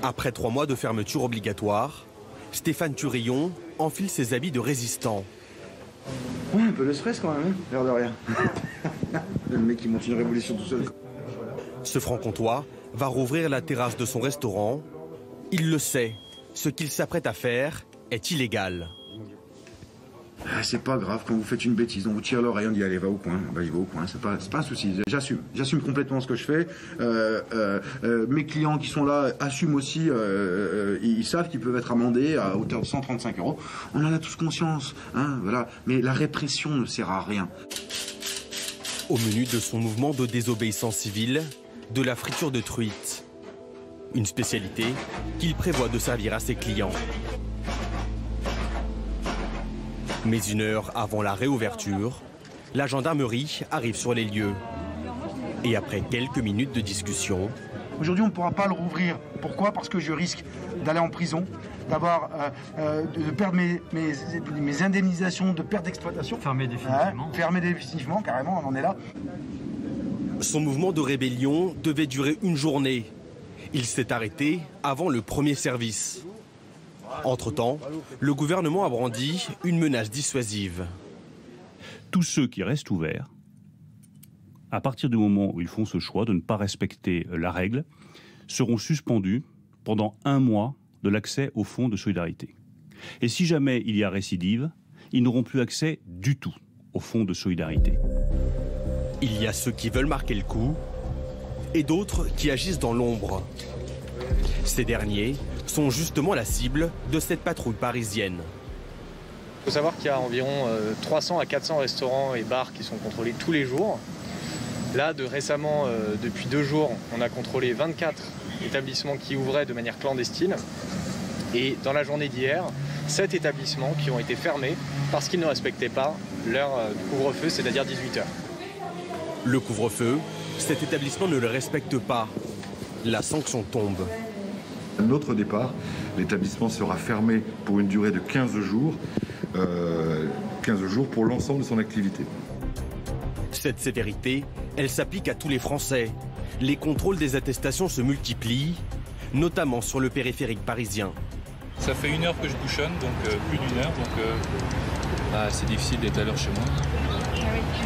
Après 3 mois de fermeture obligatoire, Stéphane Turillon enfile ses habits de résistant. Ouais, un peu de stress quand même, l'air de rien. Le mec qui monte une révolution tout seul. Ce franc-comtois va rouvrir la terrasse de son restaurant. Il le sait, ce qu'il s'apprête à faire est illégal. C'est pas grave, quand vous faites une bêtise, on vous tire l'oreille, on dit allez va au coin, il va au coin, c'est pas un souci, j'assume complètement ce que je fais. Mes clients qui sont là assument aussi, ils savent qu'ils peuvent être amendés à hauteur de 135 €. On en a tous conscience, hein, voilà. Mais la répression ne sert à rien. Au menu de son mouvement de désobéissance civile, de la friture de truite. Une spécialité qu'il prévoit de servir à ses clients. Mais 1 heure avant la réouverture, la gendarmerie arrive sur les lieux. Et après quelques minutes de discussion... Aujourd'hui, on ne pourra pas le rouvrir. Pourquoi? Parce que je risque d'aller en prison, de perdre mes indemnisations de perte d'exploitation. Fermer définitivement. Fermer définitivement, carrément, on en est là. Son mouvement de rébellion devait durer 1 journée. Il s'est arrêté avant le premier service. Entre-temps, le gouvernement a brandi une menace dissuasive. Tous ceux qui restent ouverts, à partir du moment où ils font ce choix de ne pas respecter la règle, seront suspendus pendant 1 mois de l'accès au fonds de solidarité. Et si jamais il y a récidive, ils n'auront plus accès du tout au fonds de solidarité. Il y a ceux qui veulent marquer le coup et d'autres qui agissent dans l'ombre. Ces derniers sont justement la cible de cette patrouille parisienne. Il faut savoir qu'il y a environ 300 à 400 restaurants et bars qui sont contrôlés tous les jours. Là, récemment, depuis 2 jours, on a contrôlé 24 établissements qui ouvraient de manière clandestine. Et dans la journée d'hier, 7 établissements qui ont été fermés parce qu'ils ne respectaient pas l'heure du couvre-feu, c'est-à-dire 18 h. Le couvre-feu, cet établissement ne le respecte pas. La sanction tombe. À notre départ, l'établissement sera fermé pour une durée de 15 jours. 15 jours pour l'ensemble de son activité. Cette sévérité, elle s'applique à tous les Français. Les contrôles des attestations se multiplient, notamment sur le périphérique parisien. Ça fait 1 heure que je bouchonne, donc plus d'1 heure, donc c'est difficile d'être à l'heure chez moi.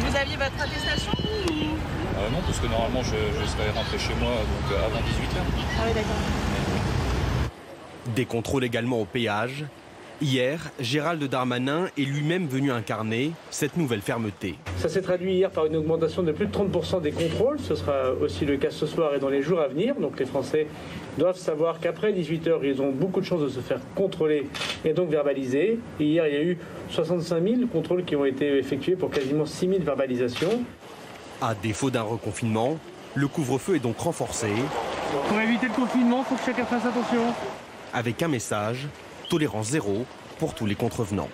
Vous aviez votre attestation Non, parce que normalement je serais rentré chez moi donc, avant 18 h. Ah oui, d'accord. Des contrôles également au péage. Hier, Gérald Darmanin est lui-même venu incarner cette nouvelle fermeté. Ça s'est traduit hier par une augmentation de plus de 30% des contrôles. Ce sera aussi le cas ce soir et dans les jours à venir. Donc les Français doivent savoir qu'après 18 h, ils ont beaucoup de chances de se faire contrôler et donc verbaliser. Et hier, il y a eu 65 000 contrôles qui ont été effectués pour quasiment 6 000 verbalisations. À défaut d'un reconfinement, le couvre-feu est donc renforcé. Pour éviter le confinement, il faut que chacun fasse attention. Avec un message: tolérance zéro pour tous les contrevenants.